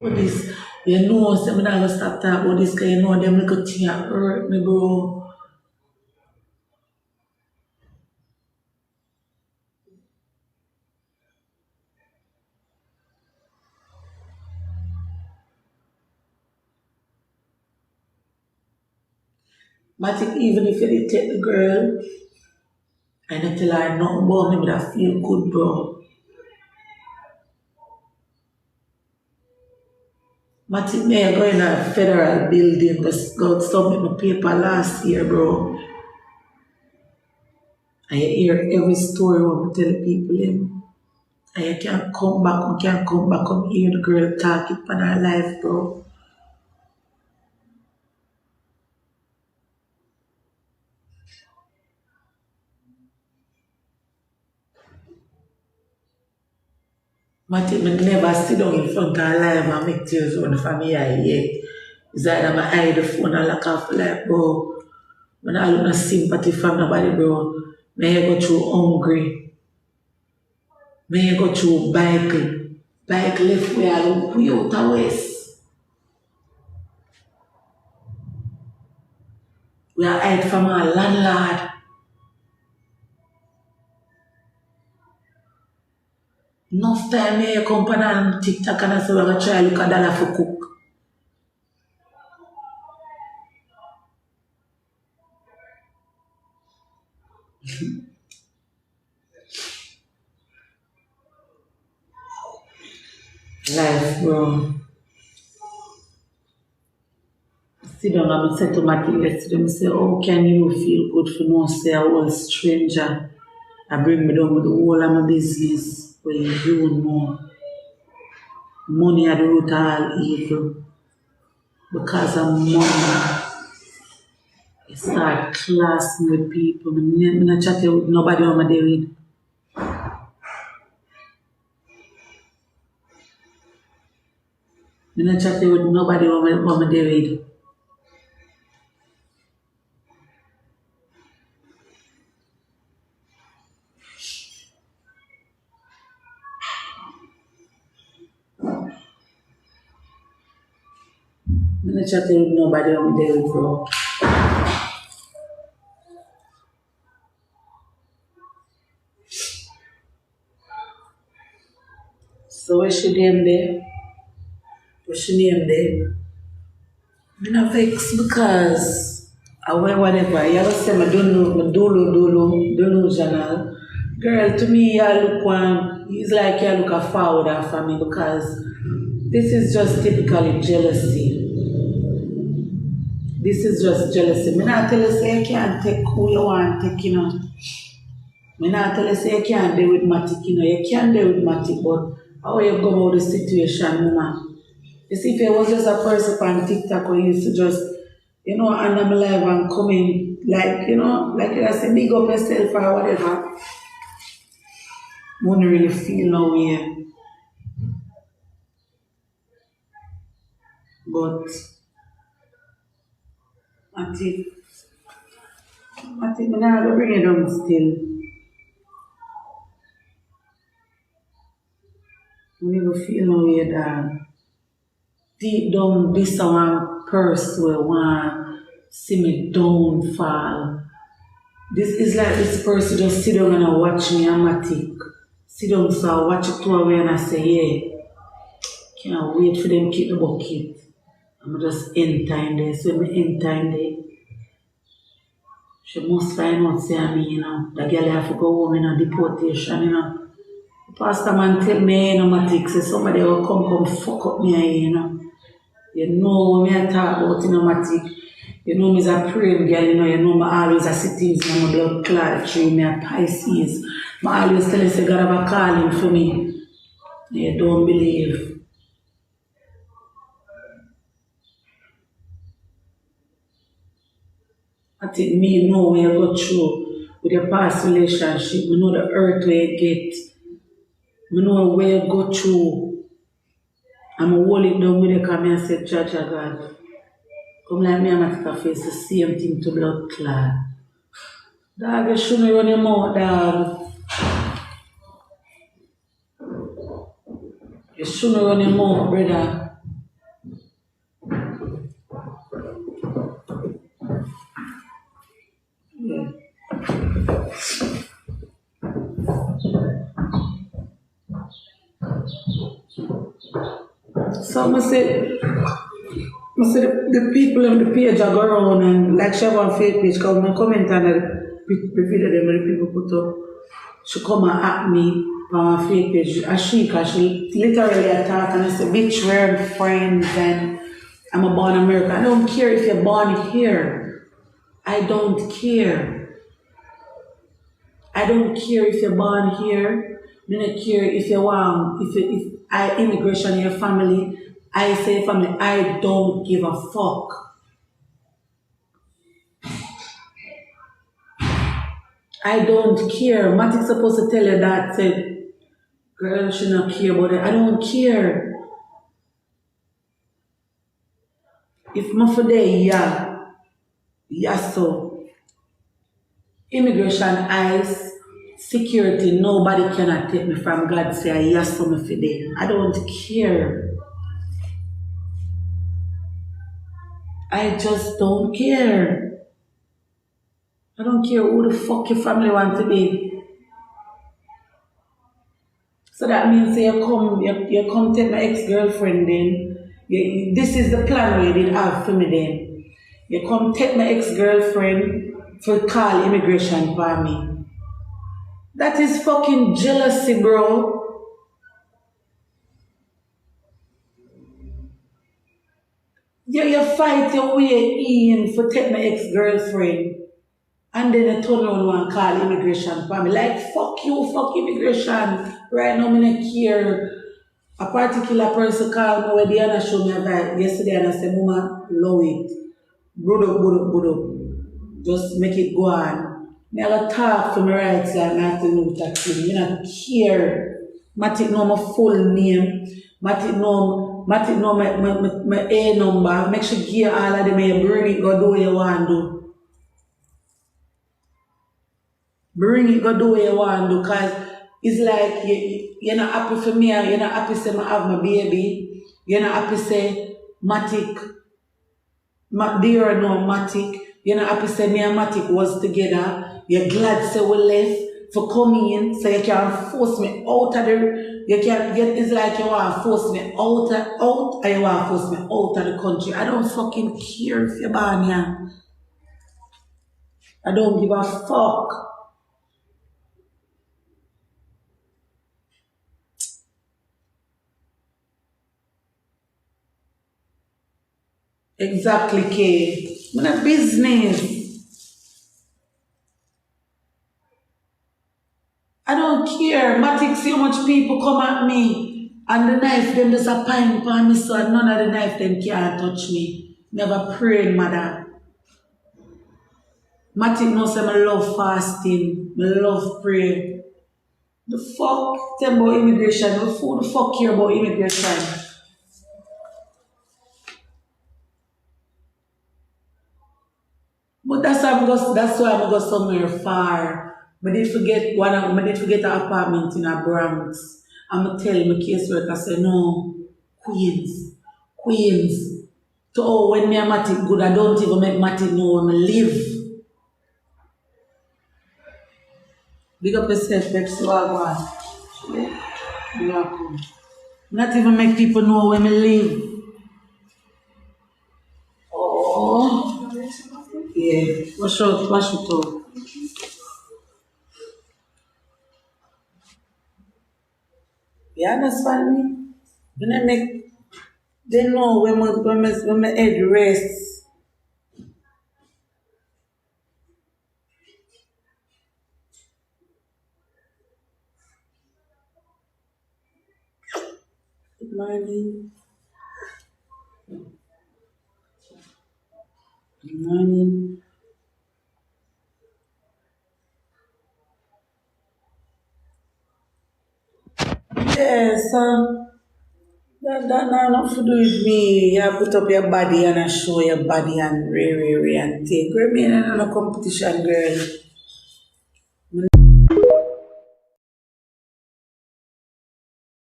But this, you know, so I'm not gonna stop talking about this because you know them little thing that hurt me, bro. Matic, even if you did take the girl, I don't tell her nothing about me, but I feel good, bro. Matic, me I go in a federal building, go submit my paper last year, bro. And you hear every story when I tell people him. And you can't come back, and hear the girl talking about her life, bro. Matic, me never sit down in front of her live and make tears run from me eye yet. It's either I hide the phone and lock off like, bro. When I look no sympathy from nobody, bro. May I go through hungry. May I go through bike. Bike left where I look way out the west. We are hide from our landlord. Enough time may I come on TikTok and I say, I'm going to try look at dollar for cook. Life, bro. Sit down and I say to Matic yesterday, I say, how can you feel good for no say a whole stranger? I bring me down with the whole of my business where you know money at the root of all evil. Because of money, I start classing with people. I'm not chatting with nobody on my day with. I'm not chatting with nobody on my day with. I'm not chatting with nobody on my day with, bro. So what's your name there? What's your name there? I'm not vexed because I wear whatever. You ever say I don't know, delusional. Girl, to me, you look one, it's like you look a forward for me because this is just typically jealousy. This is just jealousy. Me not tell you say you can't take who you want to take, you know. Me not tell you say you can't deal with Matic, you know. You can deal with Matic, but how you go about the situation, mama? You see, if it was just a person on TikTok who used to just, you know, and I'm live and come in, like, you know, like I say, big up yourself or whatever. Wouldn't really feel no way. But Matic, me not gonna bring it down still. We never feel no way that deep down this one person will want see me downfall. This is like this person just sit down and watch me and Matic. Sit down so I watch it two away and I say, yeah, can't wait for them keep the bucket. I'm just end time there. So when I end time there, she must find out say me, you know, the girl have to go home in a deportation, you know. The pastor man tell me, you know, Matic, say somebody will come fuck up me, you know. You know when I talk about, you know, Matic. You know me as a praying girl, you know me always a see things in my blood clot tree, me a Pisces. I always tell you say God have a calling for me. You don't believe. I think me know when you go through with your past relationship, me know the hurt where you get. Me know where you go through. I'm a hold it down with you because I say, Judge God. Come like me and Matic face the same thing to blood clot. Dog, you shouldn't run your mouth, dog. You shouldn't run your mouth, brother. So I say the people on the page are go around and like she have one fake page because I comment on the video them the people put up. She come and at me on my fake page. Cause she literally attack and I say, bitch, we're friends and I'm a born American. I don't care if you're born here. I don't care. I don't care if you're born here. I don't care if you want, if I immigration in your family. I say family, I don't give a fuck. I don't care. Matic supposed to tell you that, say, girl, she not care about it. I don't care. If my for there, yeah, so. Immigration, ICE, security, nobody cannot take me from God, say, yes, so me for there. I don't care. I just don't care. I don't care who the fuck your family want to be. So that means you come take my ex-girlfriend then. This is the plan you did have for me then. You come take my ex-girlfriend for call immigration for me. That is fucking jealousy, bro. You fight your way in for take my ex-girlfriend. And then I turn around and call immigration for me. Like, fuck you, fuck immigration. Right now, I don't care. A particular person called me where they are show me a vibe yesterday and I said, Mama, love it. Budo. Just make it go on. I gotta talk for my rights like I have to know taxi. I don't care. Matic know my full name. Matic know my A number. Make sure you all of them and bring it, go do what you want to do. Bring it, go do what you want to do, because it's like you're not happy for me, you're not happy say I have my baby, you're not happy say Matic, dear or no Matic, you're not happy say me and Matic was together, you're glad say we left for coming in, so you can't force me out of the, you can't get, it's like you want to force me out or you want to force me out of the country. I don't fucking care if you're born here. I don't give a fuck. Exactly, Kay. I'm in a business. I don't care. Matic, see how much people come at me. And the knife, them just a pine for me, so none of the knife them can't touch me. Never praying, mother. Matic knows I love fasting. I love prayer. The fuck tell about immigration? Who the fuck care about immigration? But that's why I go somewhere far. I did forget an apartment in a Bronx. I'm tell my caseworker, I say no, Queens. So when me and Matic good, I don't even make Matic know where I live. Big up yourself, Pepsi Wagwan. Yeah. Not even make people know where I live. Oh. Yeah, wash it out. You understand me? When I make, they know when my head rests. Good morning. Good morning. Yeah, so that not to do with me. You put up your body and I show your body and re and take. Girl, me in a competition, girl.